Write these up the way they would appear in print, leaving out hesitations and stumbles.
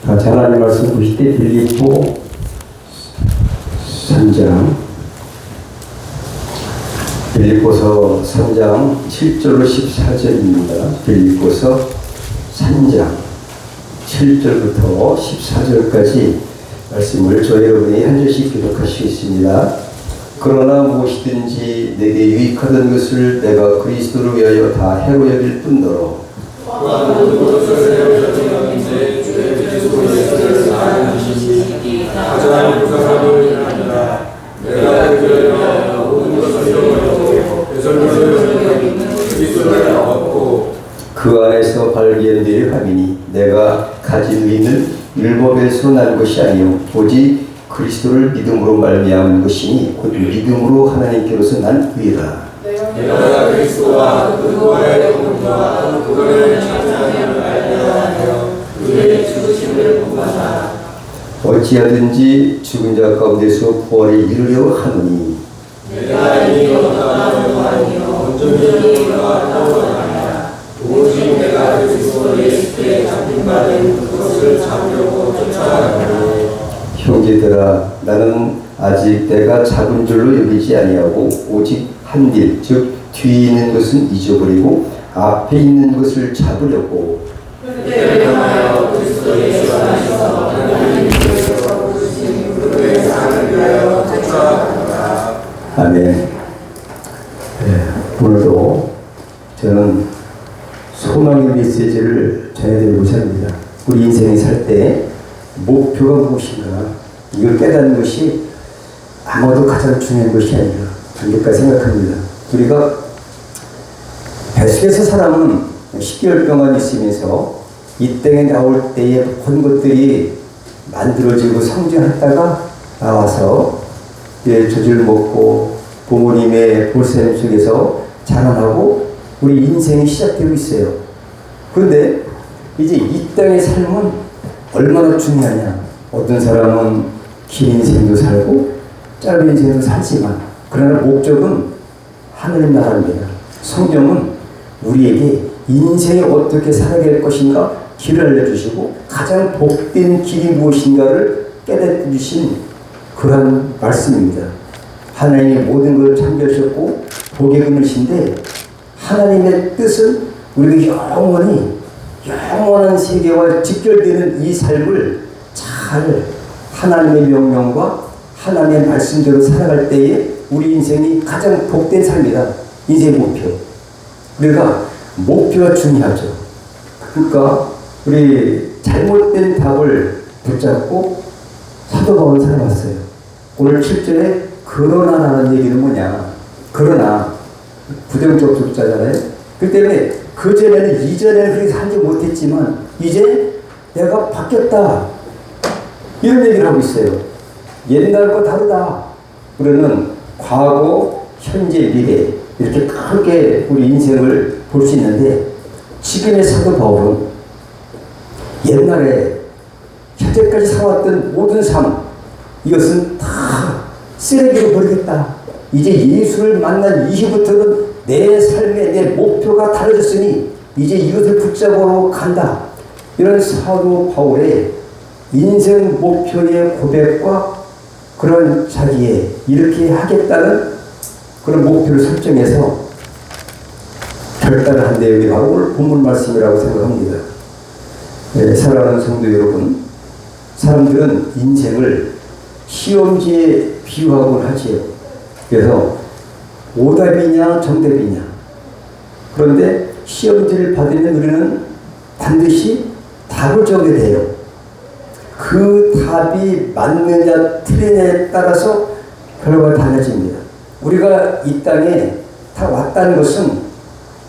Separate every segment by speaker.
Speaker 1: 하나님 말씀 보실 때 빌립보 3장, 빌립보서 3장 7절로 14절입니다. 빌립보서 3장 7절부터 14절까지 말씀을 저희 여러분이 한 절씩 기록하시겠습니다. 그러나 무엇이든지 내게 유익하던 것을 내가 그리스도를 위하여 다 해로 여길 뿐더러 그 안에서 발견될 함이니 내가 가지고 있는 율법에서 난 것이 아니요 오직 그리스도를 믿음으로 말미암은 것이니 곧 믿음으로 하나님께로서 난 의라.
Speaker 2: 내가 그리스도와 그와의 공로와 그를 찬양하며 말미암아 그의 죽으심을 본받아
Speaker 1: 어찌하든지 죽은 자 가운데서 부활에 이르려 하노니
Speaker 2: 내가 이미 얻었다고 하니요 온전히 올라왔다고 하니라. 오직 내가 그리스도 예수께 잡힌 바 된 그것을 잡으려고 쫓아가노니
Speaker 1: 형제들아 나는 아직 내가 잡은 줄로 여기지 아니하고 오직 한 일 즉 뒤에 있는 것은 잊어버리고 앞에 있는 것을 잡으려고
Speaker 2: 그때를 향하여 그리스도 예수 안에서 하나님께서 부르신 그의 상을 위하여 쫓아가노라.
Speaker 1: 아멘. 오늘도 저는 소망의 메시지를 전해드리고자 합니다. 우리 인생에 살 때 목표가 무엇인가 이걸 깨닫는 것이 아마도 가장 중요한 것이 아닌가 그렇게 생각합니다. 우리가 뱃속에서 사람은 10개월 동안 있으면서 이 땅에 나올 때의 모든 것들이 만들어지고 성장했다가 나와서 젖을 먹고 부모님의 볼셈 속에서 자라나고 우리 인생이 시작되고 있어요. 그런데 이제 이 땅의 삶은 얼마나 중요하냐. 어떤 사람은 긴 인생도 살고 짧은 인생도 살지만 그러나 목적은 하늘의 나라입니다. 성경은 우리에게 인생이 어떻게 살아야 될 것인가 길을 알려주시고 가장 복된 길이 무엇인가를 깨닫게 주신 그러한 말씀입니다. 하나님이 모든 것을 창조하셨고 복의 근원이신데 하나님의 뜻은 우리가 영원한 세계와 직결되는 이 삶을 잘 하나님의 명령과 하나님의 말씀대로 살아갈 때에 우리 인생이 가장 복된 삶이다. 인생의 목표. 우리가 목표가 중요하죠. 그러니까 우리 잘못된 답을 붙잡고 사도 바울은 살아왔어요. 오늘 7절에 그러나라는 얘기는 뭐냐. 그러나 부정적 숫자잖아요. 그 때문에 그전에는 이전에는 그렇게 살지 못했지만 이제 내가 바뀌었다. 이런 얘기를 하고 있어요. 옛날과 다르다. 우리는 과거, 현재, 미래 이렇게 크게 우리 인생을 볼 수 있는데 지금의 사도 바울은 옛날에 현재까지 살아왔던 모든 삶 이것은 다 쓰레기로 버리겠다. 이제 예수를 만난 이후부터는 내 삶의 내 목표가 달라졌으니 이제 이것을 붙잡으러 간다. 이런 사도 바울의 인생 목표의 고백과 그런 자기의 이렇게 하겠다는 그런 목표를 설정해서 결단을 한 내용이 바로 오늘 본문 말씀이라고 생각합니다. 사랑하는 성도 여러분, 사람들은 인생을 시험지에 비유하곤 하지요. 그래서 오답이냐 정답이냐. 그런데 시험지를 받으면 우리는 반드시 답을 적게 돼요. 그 답이 맞느냐 틀리냐에 따라서 결과가 달라집니다. 우리가 이 땅에 다 왔다는 것은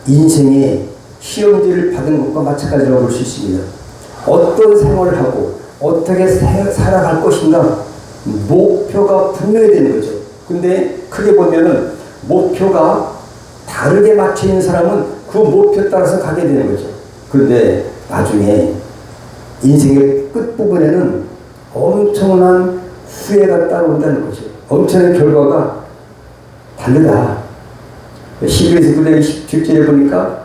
Speaker 1: 인생의 시험지를 받은 것과 마찬가지라고 볼 수 있습니다. 어떤 생활을 하고 어떻게 살아갈 것인가 목표가 분명히 되는 거죠. 근데 크게 보면은 목표가 다르게 맞춰 있는 사람은 그 목표에 따라서 가게 되는 거죠. 그런데 나중에 인생의 끝부분에는 엄청난 후회가 따라온다는 거죠. 엄청난 결과가 다르다. 11에서 17절에 보니까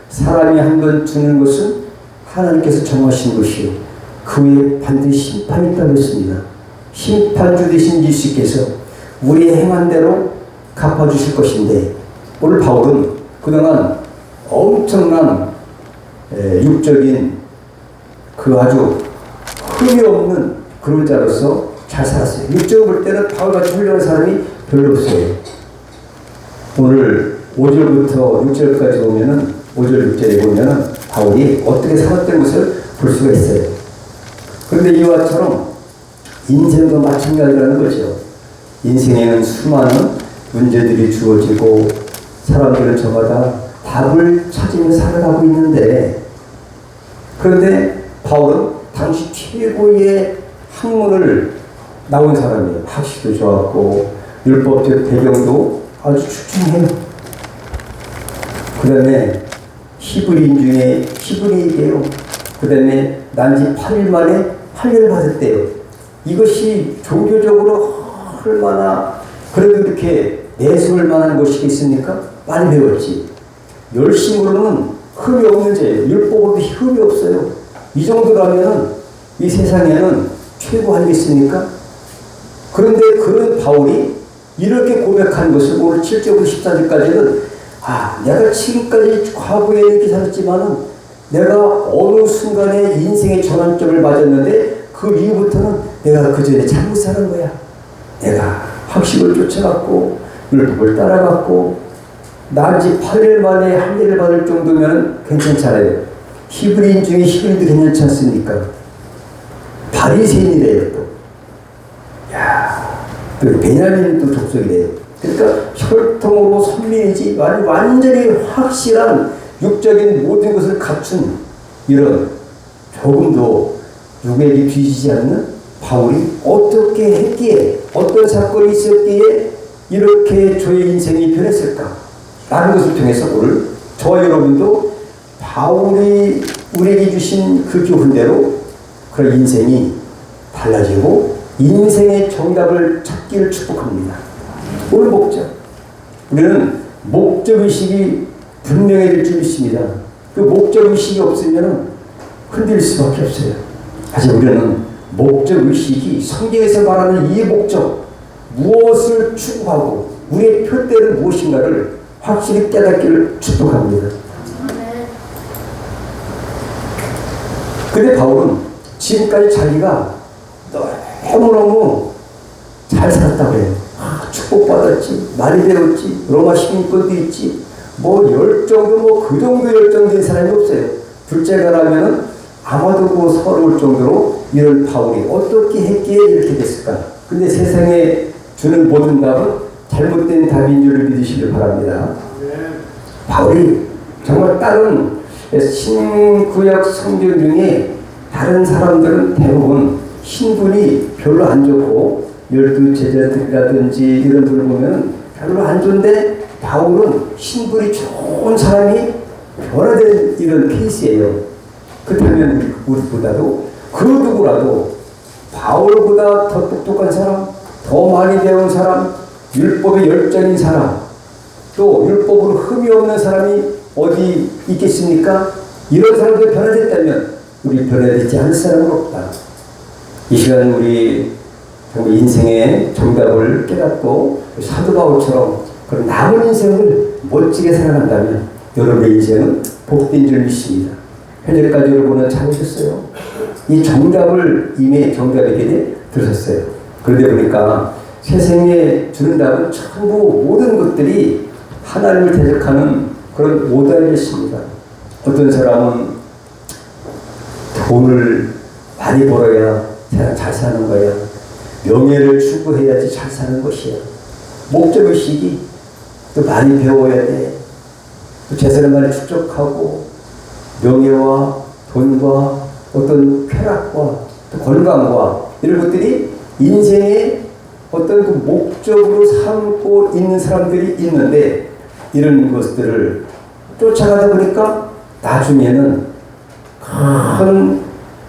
Speaker 1: 사람이 한 번 주는 것은 하나님께서 정하신 것이요 그 후에 반드시 심판이 있다고 했습니다. 심판주 되신 예수께서 우리의 행한 대로 갚아주실 것인데, 오늘 바울은 그동안 엄청난 육적인 그 아주 흠이 없는 그런 자로서 잘 살았어요. 육적으로 볼 때는 바울같이 훌륭한 사람이 별로 없어요. 오늘 5절부터 6절까지 보면은 5절 6절에 보면은 바울이 어떻게 살았던 것을 볼 수가 있어요. 그런데 이와처럼 인생도 마찬가지라는 거죠. 인생에는 수많은 문제들이 주어지고 사람들은 저마다 답을 찾으며 살아가고 있는데, 그런데 바울은 당시 최고의 학문을 나온 사람이에요. 학식도 좋았고 율법적 배경도 아주 출중해요. 그 다음에 히브리인 중에 히브리이게요. 그 다음에 난지 8일 만에 할례를 받았대요. 이것이 종교적으로 얼마나 그래도 이렇게 내세울 만한 것이겠습니까? 많이 배웠지. 열심으로는 흠이 없는 죄예요. 율법으로도 흠이 없어요. 이 정도라면 이 세상에는 최고 아니겠습니까? 그런데 그런 바울이 이렇게 고백한 것을 오늘 7절부터 14절까지는 내가 지금까지 과거에 이렇게 살았지만은 내가 어느 순간에 인생의 전환점을 맞았는데 그 이후부터는 내가 그 전에 잘못 사는 거야. 내가 학식을 쫓아갔고 율법을 따라갔고 난지 8일 만에 할례를 받을 정도면 괜찮잖아요. 히브리인 중에 히브리도 괜찮지 않습니까? 바리새인이래요 또. 또 베냐민도 족속이래요. 그러니까 혈통으로 선민이지 완전히 확실한 육적인 모든 것을 갖춘 이런 조금도 누구에게 뒤지지 않는 바울이 어떻게 했기에, 어떤 사건이 있었기에 이렇게 저의 인생이 변했을까? 라는 것을 통해서 오늘 저와 여러분도 바울이 우리에게 주신 그 교훈대로 그런 인생이 달라지고 인생의 정답을 찾기를 축복합니다. 오늘 목적. 우리는 목적의식이 분명해질 줄 믿습니다. 그 목적의식이 없으면 흔들릴 수밖에 없어요. 사실 우리는 목적의식이 성경에서 말하는 이 목적, 무엇을 추구하고 우리의 표대는 무엇인가를 확실히 깨닫기를 축복합니다. 근데 바울은 지금까지 자기가 너무너무 잘 살았다고 해요. 축복받았지, 많이 배웠지, 로마 시민권도 있지, 열정도 그 정도 열정된 사람이 없어요. 둘째가 라면은 아마도 서러울 정도로 이런 바울이 어떻게 했기에 이렇게 됐을까? 근데 세상에 주는 모든 답은 잘못된 답인 줄을 믿으시길 바랍니다. 바울이 정말 다른 신구약 성경 중에 다른 사람들은 대부분 신분이 별로 안 좋고 12제자들이라든지 이런 분을 보면 별로 안 좋은데 바울은 신분이 좋은 사람이 변화된 이런 케이스예요. 그렇다면 우리보다도 그 누구라도 바울보다 더 똑똑한 사람, 더 많이 배운 사람, 율법에 열정인 사람, 또 율법으로 흠이 없는 사람이 어디 있겠습니까? 이런 사람들이 변화됐다면 우리 변화되지 않을 사람은 없다. 이 시간 우리 인생의 정답을 깨닫고 사도 바울처럼 그런 남은 인생을 멋지게 살아간다면 여러분의 인생은 복된 줄 믿습니다. 현재까지 여러분은 참으셨어요. 이 정답을 이미 정답에게 들으셨어요. 그런데 보니까 세상에 주는 답은 전부 모든 것들이 하나님을 대적하는 그런 오답이었습니다. 어떤 사람은 돈을 많이 벌어야 세상 잘 사는 거야. 명예를 추구해야지 잘 사는 것이야. 목적의식이 또 많이 배워야 돼. 또 재산을 많이 축적하고 명예와 돈과 어떤 쾌락과 또 건강과 이런 것들이 인생의 어떤 그 목적으로 삼고 있는 사람들이 있는데 이런 것들을 쫓아가다 보니까 나중에는 큰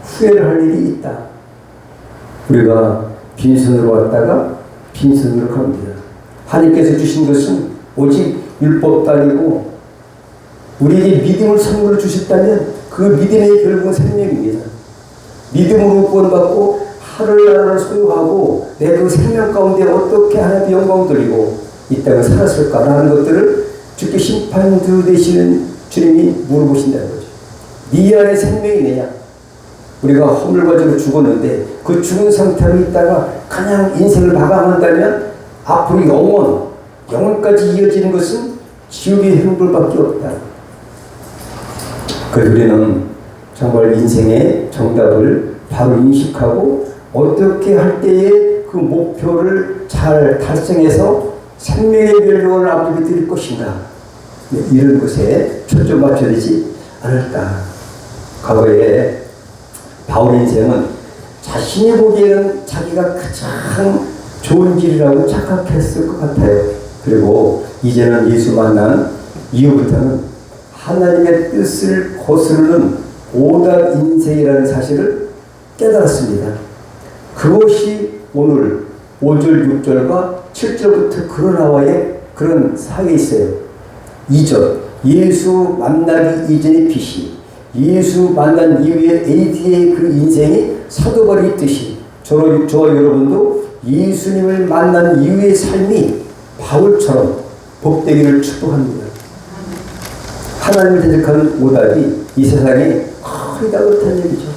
Speaker 1: 후회를 할 일이 있다. 우리가 빈손으로 왔다가 빈손으로 갑니다. 하나님께서 주신 것은 오직 율법도 아니고 우리에게 믿음을 선물로 주셨다면 그 믿음의 결국은 생명입니다. 믿음으로 구원받고 하루하루를 소유하고 내 그 생명 가운데 어떻게 하나님의 영광 돌리고 이 땅을 살았을까라는 것들을 주께 심판주 되시는 주님이 물어보신다는 거죠. 네 안에 생명이 있느냐? 우리가 허물과지로 죽었는데 그 죽은 상태로 있다가 그냥 인생을 마감한다면 앞으로 영원까지 이어지는 것은 지옥의 행불밖에 없다. 그래서 우리는 정말 인생의 정답을 바로 인식하고 어떻게 할 때에 그 목표를 잘 달성해서 생명의 멸류관을 앞두게 드릴 것인가, 이런 것에 초점 맞춰야 되지 않을까. 과거에 바울 인생은 자신이 보기에는 자기가 가장 좋은 길이라고 착각했을 것 같아요. 그리고 이제는 예수 만난 이후부터는 하나님의 뜻을 거스르는 오답 인생이라는 사실을 깨달았습니다. 그것이 오늘 5절, 6절과 7절부터 그러나와의 그런 사이에 있어요. 2절, 예수 만나기 이전의 빛이, 예수 만난 이후에 AD의 그 인생이 사도 바울이 있듯이 저와 여러분도 예수님을 만난 이후의 삶이 바울처럼 복되기를 축복합니다. 하나님을 대적하는 오답이 이 세상에 거의 다 그렇다는 얘기죠.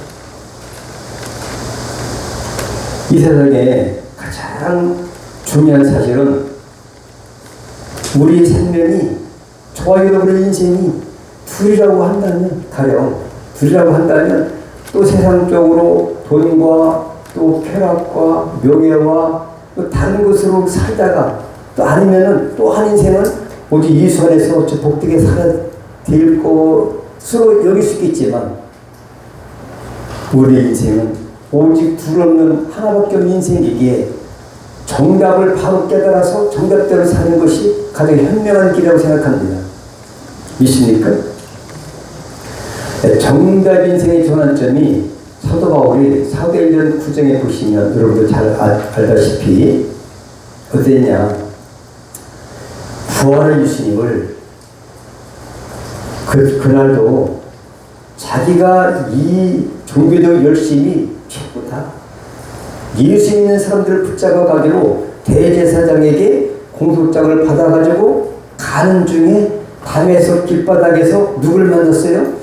Speaker 1: 이 세상에 가장 중요한 사실은 우리의 생명이, 저와 여러분의 인생이 둘이라고 한다면, 가령 둘이라고 한다면 또 세상적으로 돈과 또 쾌락과 명예와 또 다른 것으로 살다가 또 아니면은 또 한 인생은 오직 예수 안에서 복되게 살아야 될 것으로 여길 수 있겠지만 우리의 인생은 오직 둘 없는 하나밖에 없는 인생이기에 정답을 바로 깨달아서 정답대로 사는 것이 가장 현명한 길이라고 생각합니다. 믿습니까? 정답 인생의 전환점이 사도 바울이 사도행전 9장에 보시면 여러분들 잘 알다시피 어땠냐, 부활의 예수님을 그날도 자기가 이 종교적 열심이 최고다, 예수 믿는 사람들을 붙잡아 가기로 대제사장에게 공소장을 받아가지고 가는 중에 담에서 길바닥에서 누굴 만났어요?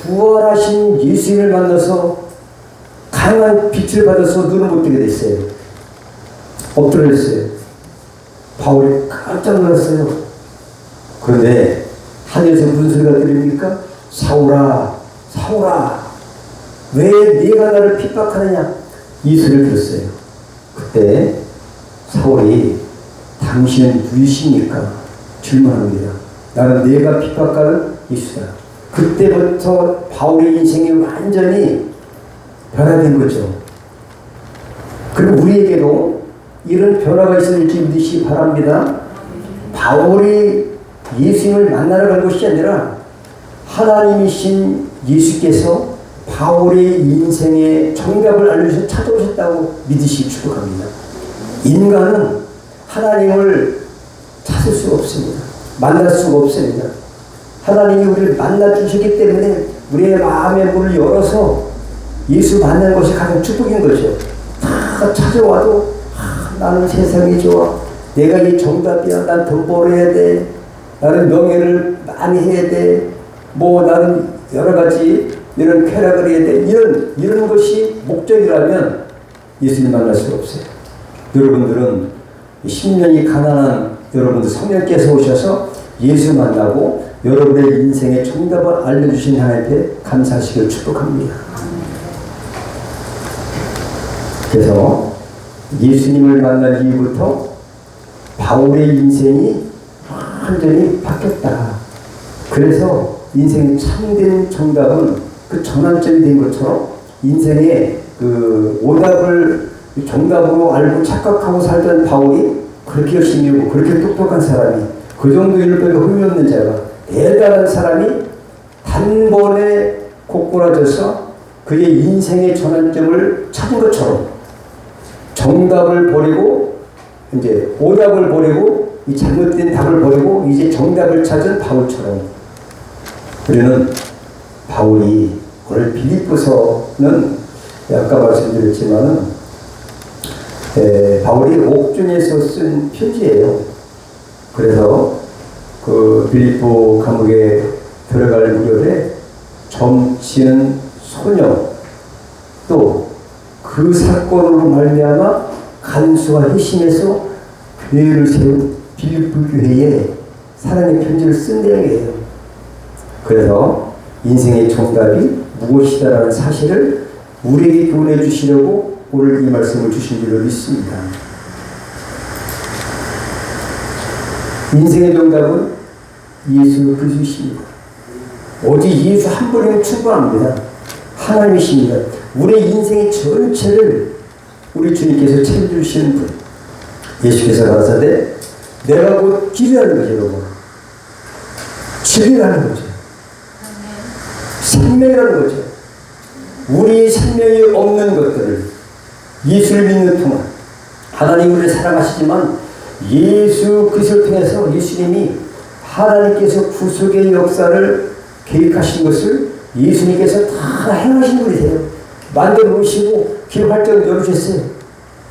Speaker 1: 부활하신 예수님을 만나서 강한 빛을 받아서 눈을 못 뜨게 됐어요. 엎드렸어요. 바울이 깜짝 놀랐어요. 그런데 하늘에서 무슨 소리가 들립니까? 사울아, 사울아, 왜 네가 나를 핍박하느냐? 이 소리를 들었어요. 그때 사울이 당신은 누구십니까? 질문합니다. 나는 네가 핍박하는 예수다. 그때부터 바울의 인생이 완전히 변화된 거죠. 그리고 우리에게도 이런 변화가 있을지 믿으시기 바랍니다. 바울이 예수님을 만나러 간 것이 아니라 하나님이신 예수께서 바울의 인생의 정답을 알려주셔서 찾아오셨다고 믿으시기 축복합니다. 인간은 하나님을 찾을 수가 없습니다. 만날 수가 없습니다. 하나님이 우리를 만나주셨기 때문에 우리의 마음의 문을 열어서 예수 만나는 것이 가장 축복인 거죠. 다 찾아와도 나는 세상이 좋아, 내가 이 정답이야, 난 돈 벌어야 돼, 나는 명예를 많이 해야 돼, 뭐 나는 여러 가지 이런 쾌락을 해야 돼, 이런 것이 목적이라면 예수님 만날 수가 없어요. 여러분들은 10년이 가난한 여러분들 성령께서 오셔서 예수 만나고 여러분의 인생의 정답을 알려주신 하나님께 감사하시기를 축복합니다. 그래서 예수님을 만난 이후부터 바울의 인생이 완전히 바뀌었다. 그래서 인생의 참된 정답은 그 전환점이 된 것처럼 인생의 그 오답을 정답으로 알고 착각하고 살던 바울이 그렇게 열심히 하고 그렇게 똑똑한 사람이, 그 정도 율법에 흠이 없는 자가, 대단한 사람이 단번에 고꾸라져서 그의 인생의 전환점을 찾은 것처럼 정답을 버리고 이제 오답을 버리고 이 잘못된 답을 버리고 이제 정답을 찾은 바울처럼 우리는 바울이 오늘 빌립보서는 아까 말씀드렸지만은 바울이 옥중에서 쓴 편지예요. 그래서 그 빌립보 감옥에 들어갈 무렵에 점치는 소녀, 또 그 사건으로 말미암아 간수와 회심해서 교회를 세운 빌립보 교회에 사랑의 편지를 쓴 내용이에요. 그래서 인생의 정답이 무엇이다라는 사실을 우리에게 교훈해 주시려고 오늘 이 말씀을 주신 줄로 믿습니다. 인생의 정답은 예수 그리스도십니다. 오직 예수 한 분이면 충분합니다. 하나님이십니다. 우리 인생의 전체를 우리 주님께서 챙겨주시는 분. 예수께서 가라사대 내가 곧 길이라는 거죠, 여러분. 진리라는 거죠. 생명이라는 거죠. 우리의 생명이 없는 것들을 예수를 믿는 동안 하나님 우리를 사랑하시지만 예수 그리스도를 통해서 예수님이 하나님께서 구속의 역사를 계획하신 것을 예수님께서 다 행하신 분이세요. 만들어 놓으시고 길 활짝을 열어주셨어요.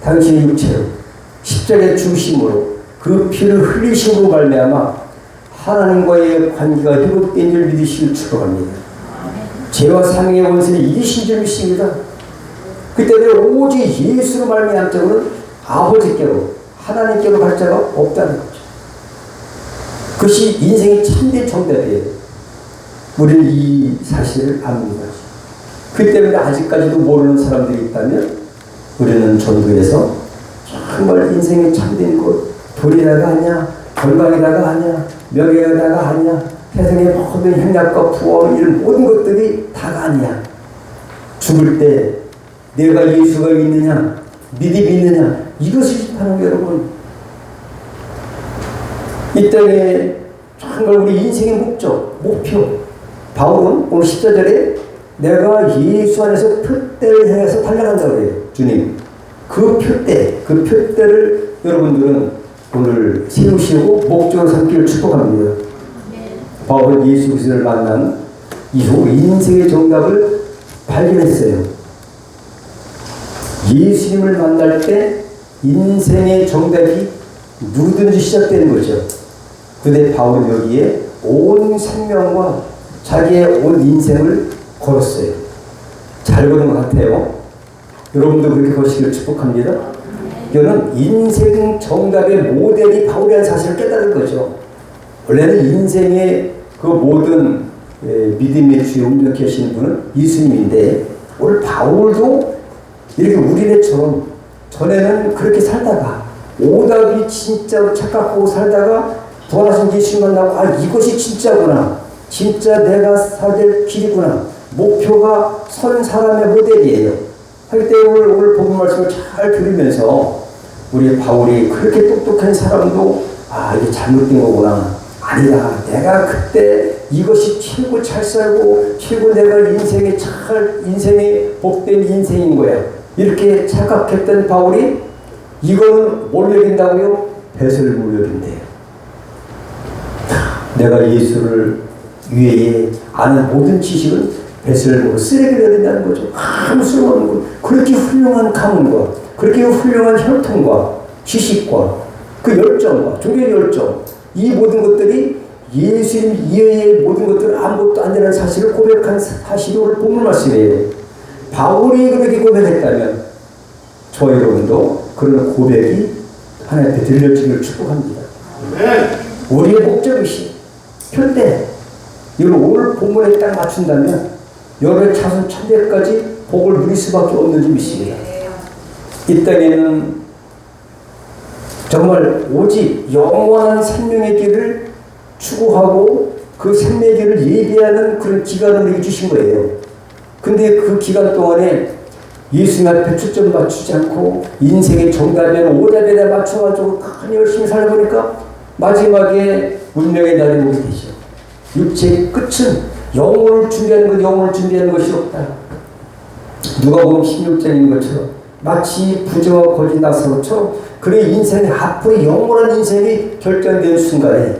Speaker 1: 당신의 육체로 십자가에 죽으심으로 그 피를 흘리심으로 말미암아 하나님과의 관계가 회복된 줄 믿으시길 축복합니다. 죄와 사명의 원수를 이기신 줄 믿습니다. 그때는 오직 예수로 말미암은 자는 아버지께로 하나님께로 갈 자가 없다는 거죠. 그것이 인생의 참된 정답이에요. 우리는 이 사실을 압니다. 그 때문에 아직까지도 모르는 사람들이 있다면 우리는 전도에서 정말 인생의 참된 곳, 돈이다가 아니야, 건강이다가 아니야, 명예다가 아니야, 세상의 모든 행락과 부와 이런 모든 것들이 다가 아니야. 죽을 때 내가 예수가 있느냐, 믿음이 있느냐, 이것을 심판하는 여러분. 이 땅에 정말 우리 인생의 목적, 목표. 바울은 오늘 14절에 내가 예수 안에서 표대를 향해서 달려간다고 해요. 주님. 그 표대를 여러분들은 오늘 세우시고 목적으로 삼기를 축복합니다. 바울은 예수 그리스도를 만난 이후 인생의 정답을 발견했어요. 예수님을 만날 때 인생의 정답이 누구든지 시작되는 거죠. 근데 바울은 여기에 온 생명과 자기의 온 인생을 걸었어요. 잘 걸은 것 같아요. 여러분도 그렇게 거시기를 축복합니다. 이거는 인생 정답의 모델이 바울이라는 사실을 깨달은 거죠. 원래는 인생의 그 모든 믿음의 주요 운명케 하시는 분은 예수님인데 오늘 바울도 이렇게 우리네처럼 전에는 그렇게 살다가 오답이 진짜로 착각하고 살다가 부활하신 예수님 만나고 이것이 진짜구나. 진짜 내가 살 길이구나. 목표가 선 사람의 모델이에요. 하기 때문에 오늘 복음 말씀을 잘 들으면서 우리 바울이 그렇게 똑똑한 사람도 이게 잘못된 거구나. 아니다. 내가 그때 이것이 최고 잘 살고 최고 내가 인생의 복된 인생인 거야. 이렇게 착각했던 바울이 이거는 뭘 여긴다고요? 배설을 못 여긴대요. 내가 예수를 위에 아는 모든 지식은 배설을 쓰레기를 여긴다는 거죠. 아무 쓸모없는 것. 그렇게 훌륭한 가문과 그렇게 훌륭한 혈통과 지식과 그 열정과 종교의 열정, 이 모든 것들이 예수님 이외의 모든 것들은 아무것도 아니라는 사실을 고백한 사실이 오늘 본문 말씀이에요. 바울이 그렇게 고백했다면 저 여러분도 그런 고백이 하나님 앞에 들려주기를 축복합니다. 우리의 목적의식, 표대, 이걸 오늘 본문에 딱 맞춘다면 여러분의 자손 천대까지 복을 누릴 수밖에 없는 줄 믿습니다. 이 땅에는 정말 오직 영원한 생명의 길을 추구하고 그 생명의 길을 예비하는 그런 기간을 우리에게 주신 거예요. 근데 그 기간 동안에 예수님 앞에 초점 맞추지 않고 인생의 정답에는 오답에다 맞춰가지고 열심히 살아보니까 마지막에 운명의 날이 오게 되죠. 육체의 끝은 영혼을 준비하는 것이 없다. 누가복음 16장인 것처럼 마치 부자와 거지 나사로처럼 그의 인생의 앞으로 영원한 인생이 결정되는 순간에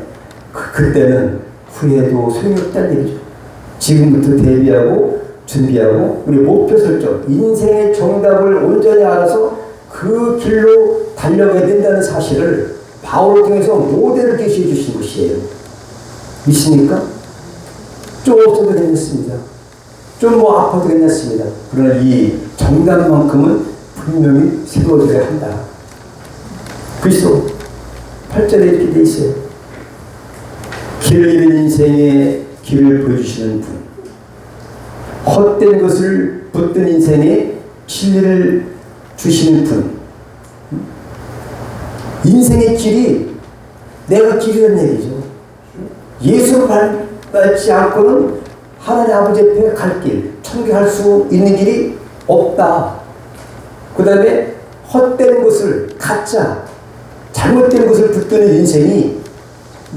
Speaker 1: 그때는 후회도 소용없다는 얘기죠. 지금부터 대비하고 준비하고 우리 목표 설정, 인생의 정답을 온전히 알아서 그 길로 달려가야 된다는 사실을 바울을 통해서 모델을 제시해 주신 것이에요. 믿습니까? 좀 없어도 괜찮습니다. 좀 뭐 아파도 괜찮습니다. 그러나 이 정답만큼은 분명히 세워져야 한다. 그리스도 8절에 이렇게 돼 있어요. 길을 잃은 인생의 길을 보여주시는 분, 헛된 것을 붙든 인생에 진리를 주시는 분. 인생의 길이 내가 길이라는 얘기죠. 예수를 밟지 않고는 하나님 아버지 앞에 갈 길, 천국에 갈 수 있는 길이 없다. 그 다음에 헛된 것을, 가짜, 잘못된 것을 붙드는 인생이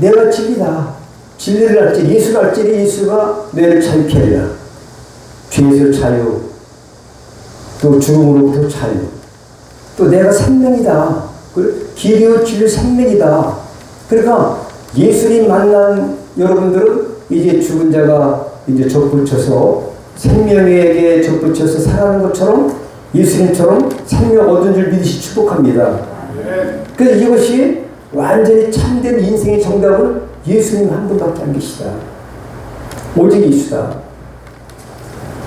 Speaker 1: 내가 진리다. 진리를 알지, 예수를 알지, 예수가 너를 자유케 하리라. 죄에서 자유, 또 죽음으로부터 자유, 또 내가 생명이다. 길이요 진리 생명이다. 그러니까 예수님 만난 여러분들은 이제 죽은 자가 이제 접붙여서 생명에게 접붙여서 살아가는 것처럼 예수님처럼 생명 얻은 줄 믿으시 축복합니다. 그래서 이것이 완전히 참된 인생의 정답은 예수님 한 분밖에 안 계시다. 오직 예수다.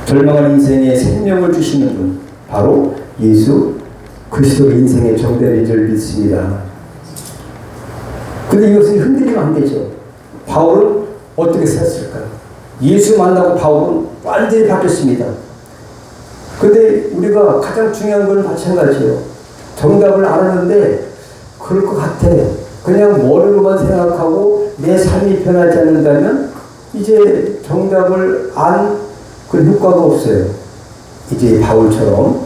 Speaker 1: 절망한 인생에 생명을 주시는 분, 바로 예수 그리스도의 인생의 정답인 줄 믿습니다. 근데 이것을 흔들리면 안 되죠. 바울은 어떻게 살았을까? 예수 만나고 바울은 완전히 바뀌었습니다. 근데 우리가 가장 중요한 건 마찬가지예요. 정답을 알았는데 그럴 것 같아. 그냥 머리로만 생각하고 내 삶이 변하지 않는다면 이제 정답을 안 그 효과가 없어요. 이제 바울처럼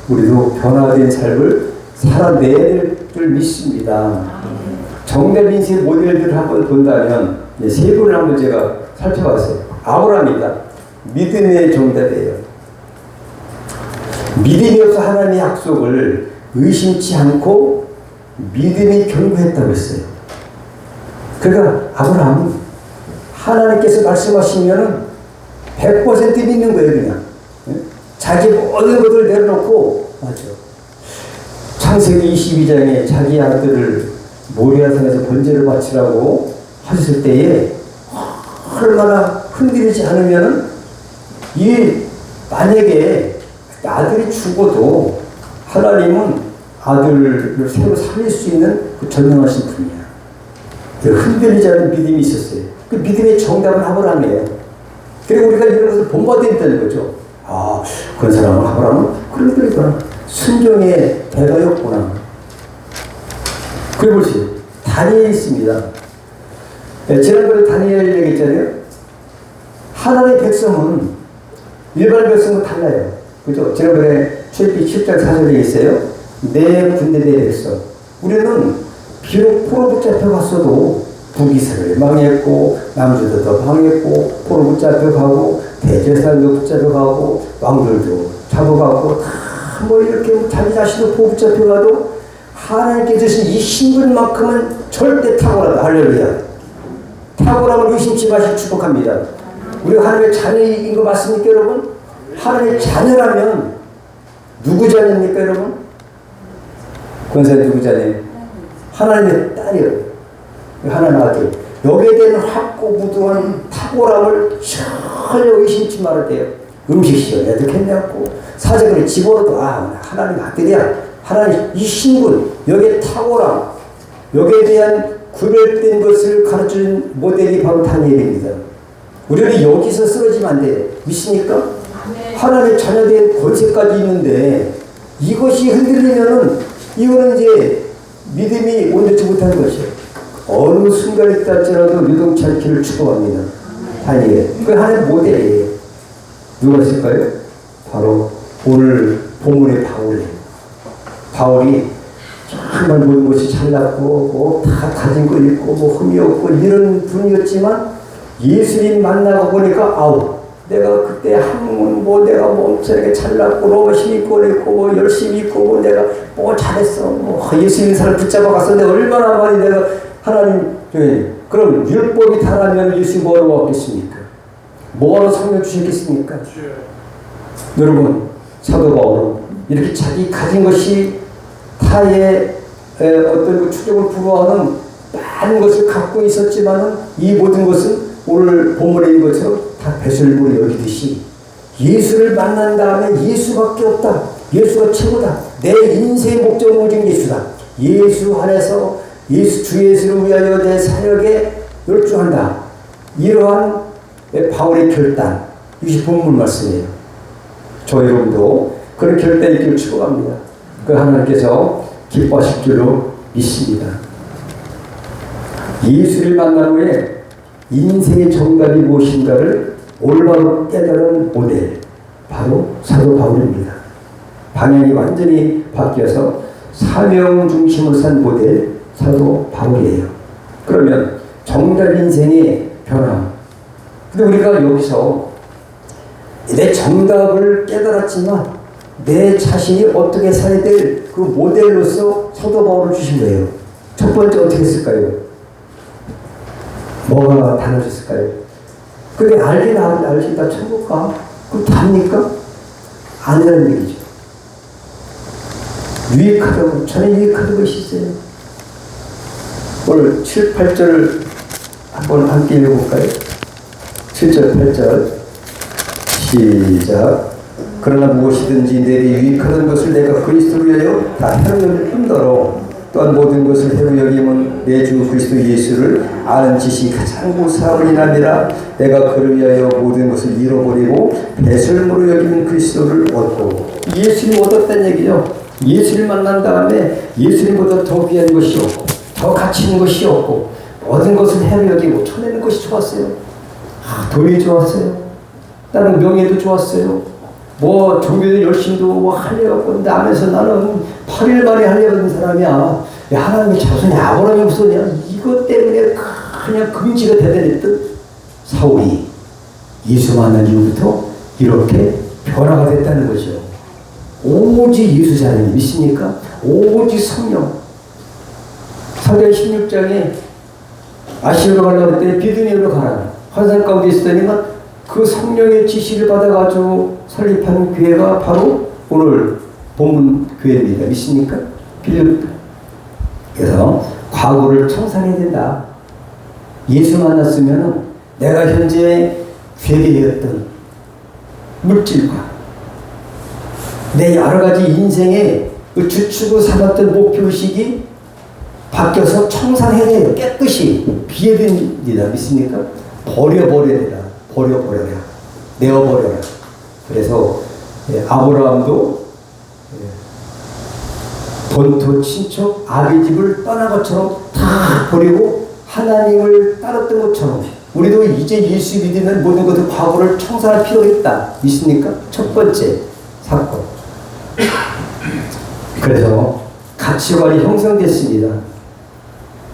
Speaker 1: 우리도 변화된 삶을 살아내야 될 줄 믿습니다. 정답 인생 모델들을 한번 본다면 세 분을 한번 제가 살펴봤어요. 아브라함이다. 믿음의 정답이에요. 믿음이 없어 하나님의 약속을 의심치 않고 믿음이 견고했다고 했어요. 그러니까 아브라함은 하나님께서 말씀하시면 100% 믿는 거예요. 그냥 자기 모든 것을 내려놓고, 맞죠? 창세기 22장에 자기 아들을 모리아산에서 번제를 바치라고 하셨을 때에 얼마나 흔들리지 않으면 이 만약에 아들이 죽어도 하나님은 아들을 새로 살릴 수 있는 그 전능하신 분이야. 흔들리지 않는 믿음이 있었어요. 그 믿음의 정답은 아브라함이에요. 그리고 우리가 이런 것을 본받아야 된다는 거죠. 아, 그런 사람은 아브라함은 그러니까 순종의 대가였구나. 그리고 보세요. 다니엘이 있습니다. 지난번에 다니엘 얘기했잖아요. 하나님의 백성은 일반 백성은 달라요. 그죠? 지난번에 출애굽기 10장 4절에 있어요. 내 군대대 백성. 우리는 비록 포로 붙잡혀 갔어도 북이스라엘 망했고 남주도 망했고 포로 붙잡혀 가고 대제사장도 붙잡혀 가고 왕들도 잡아가고 다 뭐 이렇게 자기 자신도 포로 붙잡혀 가도 하나님께 주신 이 신분만큼은 절대 탁월하다. 할렐루야. 탁월함을 의심치 마시고 축복합니다. 우리가 하나님의 자녀인 거 맞습니까 여러분? 하나님의 자녀라면 누구 자녀입니까 여러분? 권사님 누구 자녀예요? 하나님의 딸이요. 하나님 아들. 여기에 대한 확고부두한 탁월함을 전혀 의심치 말아야 돼요. 음식 시간에도 괜찮고 사정을 집어넣어도 하나님 아들이야. 하나님 이 신분, 여기에 탁월함, 여기에 대한 구별된 것을 가르쳐준 모델이 바로 다니엘입니다. 우리는 여기서 쓰러지면 안 돼요. 믿습니까? 네. 하나님의 자녀된 권세까지 있는데 이것이 흔들리면은 이거는 이제 믿음이 온전치 못하는 것이에요. 어느 순간에 따지라도 유동치 않기를 축복합니다. 다니엘. 그 하나의 모델이에요. 누가 있을까요? 바로 오늘 본문의 바울이에요. 바울이 정말 모든 것이 잘났고 뭐 다 가진 거 있고 뭐 흠이 없고 이런 분이었지만 예수님 만나고 보니까 내가 그때 한문 뭐 내가 뭐 엄청나게 잘났고 로마 힘있고 그랬고 뭐 열심히 있고 뭐 내가 뭐 잘했어 뭐 예수님 사람 붙잡아 갔어 내가 얼마나 많이 내가 하나님 그럼 율법이 달하면 예수 뭐라고 하겠습니까? 뭐하러 성령 주셨겠습니까? 여러분, 사도 바울은 이렇게 자기 가진 것이 타의 어떤 그 추종을 불허하는 많은 것을 갖고 있었지만은 이 모든 것은 오늘 본문에 있는 것처럼 다 배설물이 여기듯이 예수를 만난 다음에 예수밖에 없다. 예수가 최고다. 내 인생의 목적은 오직 예수다. 예수 안에서 주 예수를 위하여 내 사역에 열중한다. 이러한 바울의 결단, 이것이 본문 말씀이에요. 저 여러분도 그런 결단이 있기를 축복합니다. 그 하나님께서 기뻐하실 줄로 믿습니다. 예수를 만난 후에 인생의 정답이 무엇인가를 올바로 깨달은 모델, 바로 사도 바울입니다. 방향이 완전히 바뀌어서 사명 중심으로 산 모델, 사도 바울이에요. 그러면 정답 인생의 변화. 근데 우리가 여기서 내 정답을 깨달았지만 내 자신이 어떻게 살아야 될 그 모델로서 사도 바울을 주신 거예요. 첫 번째 어떻게 했을까요? 뭐가 달라졌을까요? 근데 알긴 다 천국 가? 그럼 답니까? 아니라는 얘기죠. 유익하다고, 전에 유익하던 것이 있어요. 오늘 7, 8절을 한번 함께 읽어볼까요? 7절, 8절. 시작. 그러나 무엇이든지 내게 유익하던 것을 내가 그리스도를 위하여 다 해로 여길 뿐더러 또한 모든 것을 해로 여김은 내 주 그리스도 예수를 아는 지식이 가장 고사함을 인함이라. 내가 그를 위하여 모든 것을 잃어버리고 배설물로 여기는 그리스도를 얻고. 예수님 얻었다는 얘기죠. 예수를 만난 다음에 예수님보다 더 귀한 것이 없고 더 가치 있는 것이 없고 모든 것을 해로 여기고 쳐내는 것이 좋았어요. 돈이 좋았어요. 나는 명예도 좋았어요. 뭐 종교의 열심도 뭐 하려고 하면서 나는 8일 만에 하려고 하는 사람이야. 야, 하나님의 자손이 아브라함이 없었냐. 이것 때문에 그냥 금지가 되더랬던 사울이 예수 만난 이후부터 이렇게 변화가 됐다는 거죠. 오직 예수 자녀님 믿습니까? 오직 성령. 사도행 16장에 아시아로 가려고 할 때 비두니로 가라. 환상 가운데 있었더니만 그 성령의 지시를 받아가지고 설립한 교회가 바로 오늘 본문 교회입니다. 믿습니까? 필립. 그래서 과거를 청산해야 된다. 예수 만났으면 내가 현재 괴리되었던 물질과 내 여러 가지 인생의 그 주축으로 삼았던 목표의식이 바뀌어서 청산해야 돼요. 깨끗이 비해됩니다. 믿습니까? 버려버려야 된다. 버려버려라. 내어버려라. 그래서 아브라함도 본토 친척 아비 집을 떠난 것처럼 다 버리고 하나님을 따랐던 것처럼 우리도 이제 예수 믿으면 모든 것을 과거를 청산할 필요가 있다. 믿습니까? 첫 번째 사건. 그래서 가치관이 형성됐습니다.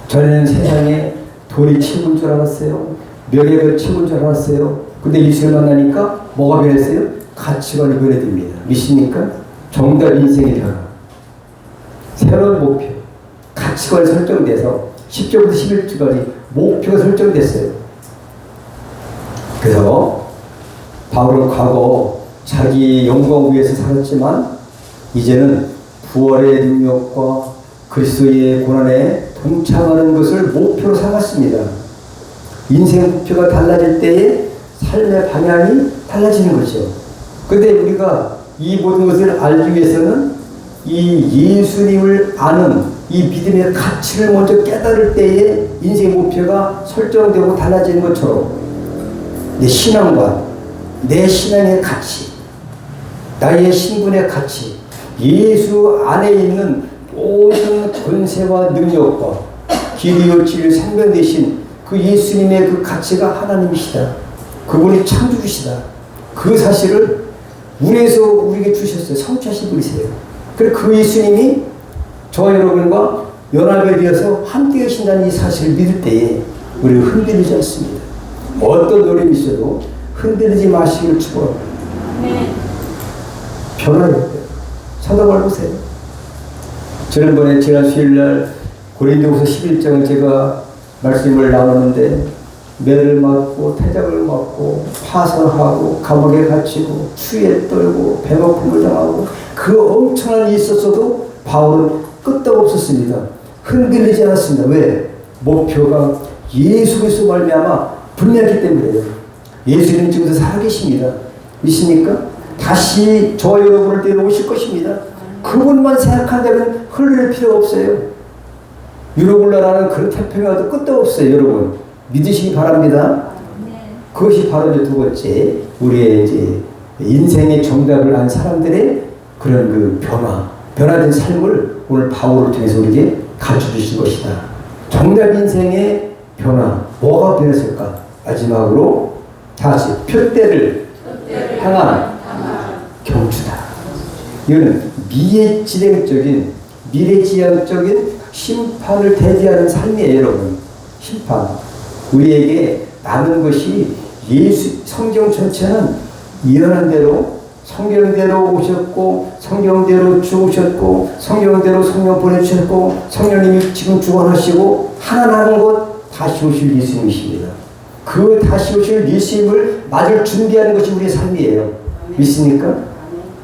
Speaker 1: 전에는 세상에 돈이 최고인 줄 알았어요. 명예가 최고인 줄 알았어요. 근데 예수를 만나니까 뭐가 변했어요? 가치관이 변해집니다. 믿습니까? 정답 인생의 변화. 새로운 목표. 가치관이 설정돼서 10절부터 11절까지 목표가 설정됐어요. 그래서 바울은 과거 자기 영광 위에서 살았지만 이제는 부활의 능력과 그리스도의 고난에 동참하는 것을 목표로 삼았습니다. 인생 목표가 달라질 때에 삶의 방향이 달라지는 거죠. 그런데 우리가 이 모든 것을 알기 위해서는 이 예수님을 아는 이 믿음의 가치를 먼저 깨달을 때에 인생 목표가 설정되고 달라지는 것처럼 내 신앙관, 내 신앙의 가치, 나의 신분의 가치, 예수 안에 있는 모든 권세와 능력과 길이요 진리 생명 되신 그 예수님의 그 가치가 하나님이시다. 그분이 창조주시다. 그 사실을 우리에서 우리에게 주셨어요. 성취하신 분이세요. 그래서 그 예수님이 저와 여러분과 연합에 되어서 함께 계신다는 이 사실을 믿을 때에 우리는 흔들리지 않습니다. 어떤 노림이 있어도 흔들리지 마시기를 축원합니다. 변화를 사도 바울 보세요. 지난번에 지난 수요일날 고린도후서 11장을 제가 말씀을 나눴는데 매를 맞고 태작을 맞고 파선하고 감옥에 갇히고 추위에 떨고 배고픔을 당하고 그 엄청난 일이 있었어도 바울은 끄떡없었습니다. 흔들리지 않았습니다. 왜? 목표가 예수 그리스도 말미암아 분명했기 때문이에요. 예수님은 지금도 살아계십니다. 믿습니까? 다시 저와 여러분을 데려오실 것입니다. 그분만 생각한다면 흘릴 필요가 없어요. 유로굴라라는 그런 태평양도 끝도 없어요. 여러분 믿으시기 바랍니다. 그것이 바로 이제 두 번째 우리의 이제 인생의 정답을 안 사람들의 그런 그 변화된 삶을 오늘 바울을 통해서 우리에게 가르쳐 주실 것이다. 정답 인생의 변화 뭐가 변했을까? 마지막으로 다시 표대를 향한 경주다. 이거는 미래지향적인 심판을 대비하는 삶이에요, 여러분. 심판. 우리에게 남은 것이 성경 전체는 예언한 대로 성경대로 오셨고 성경대로 죽으셨고 성경대로 성령 보내주셨고 성령님이 지금 주관하시고 하나 남은 것 다시 오실 예수님이십니다. 그 다시 오실 예수님을 맞을 준비하는 것이 우리의 삶이에요. 믿습니까?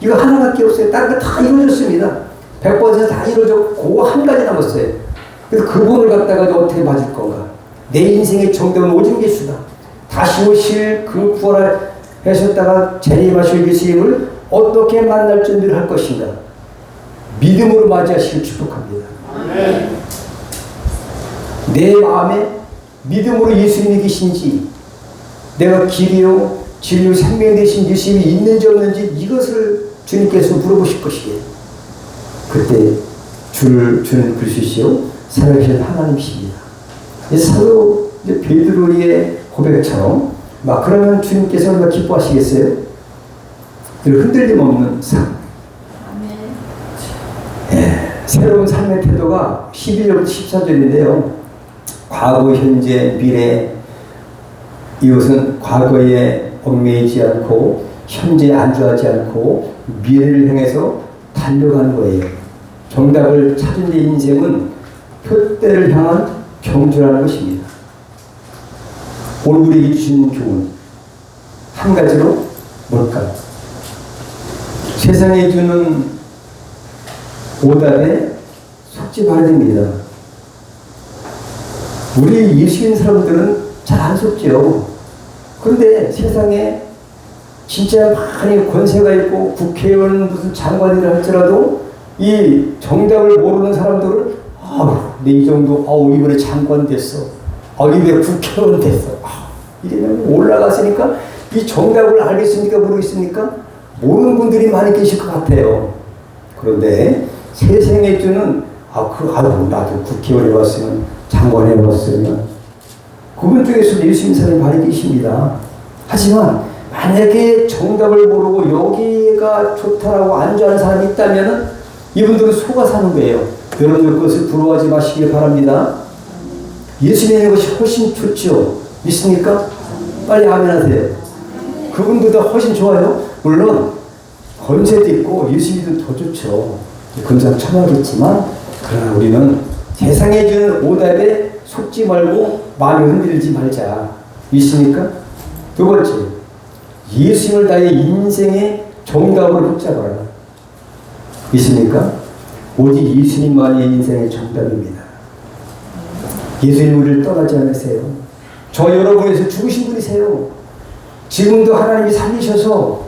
Speaker 1: 이거 하나밖에 없어요. 다른 거 다 이루어졌습니다. 100% 다 이루어졌고 그 한 가지 남았어요. 그래서 그분을 갖다가 어떻게 맞을 건가? 내 인생의 정답은 오직 예수다. 다시 오실 그 부활하셨다가 재림하실 예수님을 어떻게 만날 준비를 할 것인가? 믿음으로 맞이하시길 축복합니다. 내 마음에 믿음으로 예수님이 계신지, 내가 길이요 진리요 생명 되신 예수님이 있는지 없는지 이것을 주님께서 물어보실 것이에요. 그때 주는 그리스도시요 살아계신 하나님이십니다. 사도 베드로의 고백처럼 막 그러면 주님께서 얼마나 기뻐하시겠어요? 흔들림 없는 삶. 새로운 삶의 태도가 11절부터 14절인데요. 과거, 현재, 미래. 이것은 과거에 얽매이지 않고 현재에 안주하지 않고 미래를 향해서 달려가는 거예요. 정답을 찾은 내 인생은 표대를 향한 경주라는 것입니다. 오늘 우리에게 주신 교훈 한 가지로 뭘까요? 세상에 주는 오답에 속지 말아야 됩니다. 우리 예수 믿는 사람들은 잘 안 속죠. 그런데 세상에 진짜 많이 권세가 있고 국회의원 무슨 장관이라 할지라도 이 정답을 모르는 사람들은 내 이 정도 이번에 장관 됐어. 이번에 국회의원 됐어. 이러면 올라갔으니까 이 정답을 알겠습니까? 모르겠습니까? 모르는 분들이 많이 계실 것 같아요. 그런데 세상에 주는 나도 국회의원에 왔으면 장관에 왔으면 그분 중에서도 예수 믿는 사람이 많이 계십니다. 하지만 만약에 정답을 모르고 여기가 좋다라고 안주하는 사람이 있다면 이분들은 속아 사는 거예요. 여러분들 그것을 부러워하지 마시길 바랍니다. 예수 믿는 것이 훨씬 좋죠. 믿습니까? 빨리 아멘 하세요. 그분보다 훨씬 좋아요. 물론 권세도 있고 예수 믿으면 더 좋죠. 금상 천하겠지만 그러나 우리는 세상에 주는 오답에 속지 말고 마음이 흔들리지 말자. 믿습니까? 두 번째, 예수님을 나의 인생의 정답으로 붙잡아라. 믿습니까? 오직 예수님만이 인생의 정답입니다. 예수님 우리를 떠나지 않으세요. 저 여러분에서 죽으신 분이세요. 지금도 하나님이 살리셔서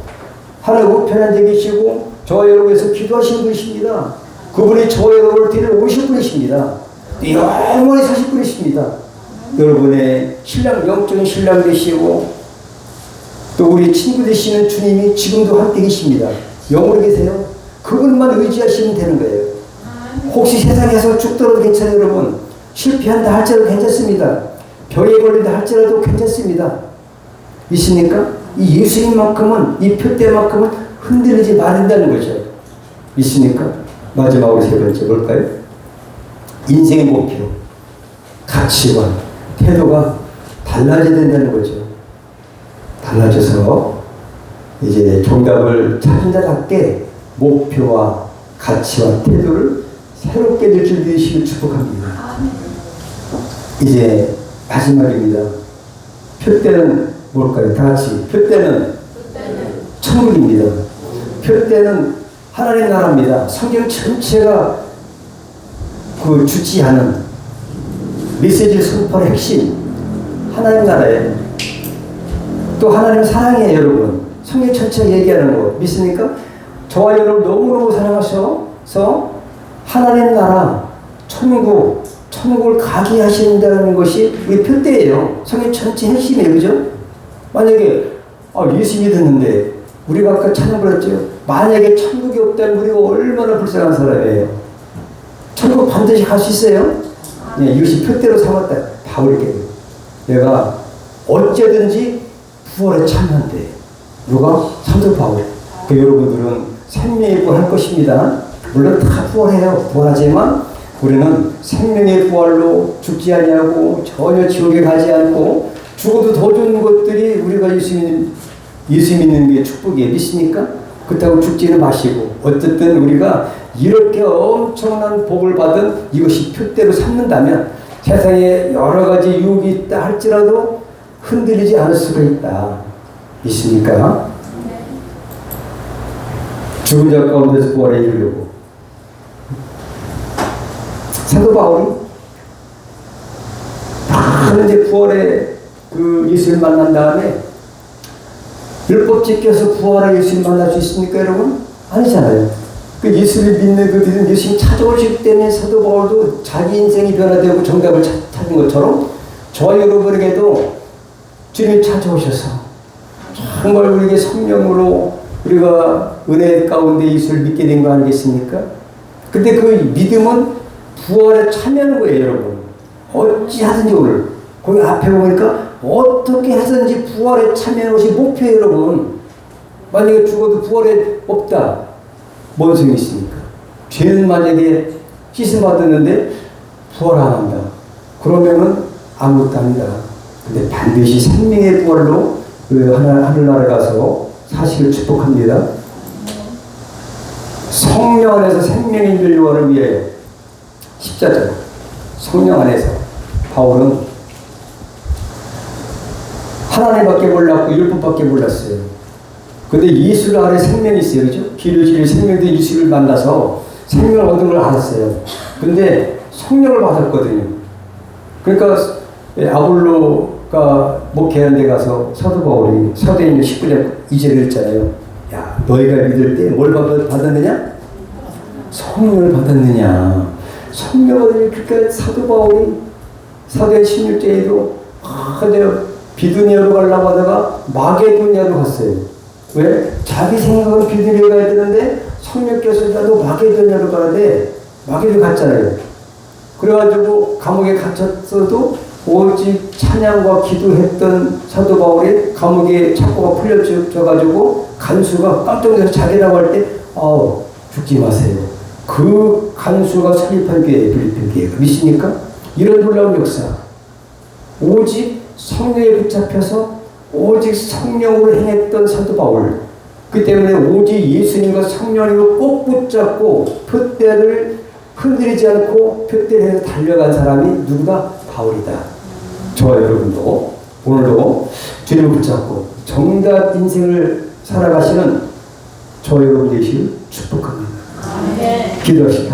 Speaker 1: 하나님 우편한 데 계시고 저 여러분에서 기도하신 분이십니다. 그분이 저 여러분을 데려오실 분이십니다. 영원히 사실 분이십니다. 여러분의 신랑, 영적인 신랑 되시고 또 우리 친구 되시는 주님이 지금도 함께 계십니다. 영으로 계세요. 그분만 의지하시면 되는 거예요. 혹시 세상에서 죽더라도 괜찮아요, 여러분. 실패한다 할지라도 괜찮습니다. 병에 걸린다 할지라도 괜찮습니다. 믿습니까? 이 예수님만큼은, 이 표대만큼은 흔들리지 말린다는 거죠. 믿습니까? 마지막으로 세 번째 뭘까요? 인생의 목표, 가치관, 태도가 달라져야 된다는 거죠. 달라져서 이제 정답을 찾은 자답게 목표와 가치와 태도를 새롭게 될 줄 믿으시길 축복합니다. 이제 마지막입니다. 표대는 뭘까요? 다 같이. 표대는 천국입니다. 표대는 하나님 나라입니다. 성경 전체가 그 주지하는 메시지를 선포하는 핵심. 하나님 나라에 또 하나님 사랑해요, 여러분. 성경 전체가 얘기하는 거 믿습니까? 저와 여러분 너무너무 사랑하셔서 하나님 나라, 천국을 가게 하신다는 것이 우리 표대예요. 성경 전체 핵심이에요. 그죠? 만약에 예수 믿었는데 우리가 아까 찬양 불렀죠. 만약에 천국이 없다면 우리가 얼마나 불쌍한 사람이에요. 천국 반드시 갈 수 있어요. 네, 이것이 표대로 삼았다. 바울에게 내가 어쩌든지 부활에 참여한대. 누가? 사도 바울. 그 여러분들은 생명의 부활할 것입니다. 물론 다 부활해요. 부활하지만 우리는 생명의 부활로 죽지 아니하고 전혀 지옥에 가지 않고 죽어도 더 좋은 것들이 우리가 예수 믿는 게 축복이에요. 믿습니까? 그렇다고 죽지는 마시고 어쨌든 우리가 이렇게 엄청난 복을 받은 이것이 표대로 삼는다면 세상에 여러 가지 유혹이 있다 할지라도 흔들리지 않을 수가 있다. 믿습니까? 죽은 자 가운데서 부활에 이르려고 사도 바울이 많은 이제 부활의 그 예수를 만난 다음에 율법 지켜서 부활의 예수를 만날 수 있습니까, 여러분? 아니잖아요. 그 예수를 믿는 그들은 예수님 찾아오실 때는 사도 바울도 자기 인생이 변화되고 정답을 찾은 것처럼 저와 여러분에게도 주님이 찾아오셔서 정말 우리에게 성령으로 우리가 은혜 가운데 예수를 믿게 된 거 아니겠습니까? 근데 그 믿음은 부활에 참여하는 거예요, 여러분. 어찌하든지 오늘 거기 앞에 보니까 어떻게 하든지 부활에 참여하는 것이 목표예요, 여러분. 만약에 죽어도 부활에 없다. 뭔 소용이 있습니까? 죄는 만약에 씻음 받았는데 부활 안 한다. 그러면은 아무것도 아니다. 근데 반드시 생명의 부활로 그 하늘나라에 가서 사실을 축복합니다. 성령 안에서 생명의 인류를 위해 십자가 성령 안에서 바울은 하나님밖에 몰랐고 율법밖에 몰랐어요. 근데 예수 안에 생명이 있어요. 그죠? 길을 지를 생명도 예수를 만나서 생명을 얻은 걸 알았어요. 근데 성령을 받았거든요. 그러니까 아볼로가 목회하는 데 가서 사도 바울이 사도행전 19장 2절에 했잖아요. 야, 너희가 믿을 때 뭘 받았느냐? 성령을 받았느냐? 성령을 그러니까 사도 바울이 사도행 16장에도 내가 비두니아로 가려고 하다가 마게도니아로 갔어요. 왜? 자기 생각은 비두니아 가야 되는데 성령께서 나도 마게도니아로 가는데 마게도 갔잖아요. 그래가지고 감옥에 갇혔어도 오직 찬양과 기도했던 사도 바울이 감옥에 착고가 풀려져가지고 간수가 깜짝 놀라서 자기라고 할 때 죽지 마세요. 그 간수가 설립한 교회예요. 빌립보 교회가. 믿습니까? 이런 놀라운 역사. 오직 성령에 붙잡혀서 오직 성령으로 행했던 사도 바울. 그 때문에 오직 예수님과 성령으로 꼭 붙잡고 표대를 흔들리지 않고 표대를 해서 달려간 사람이 누구다? 바울이다. 저와 여러분도 오늘도 주님을 붙잡고 정답 인생을 살아가시는 저와 여러분 되시길 축복합니다. 기도하시다.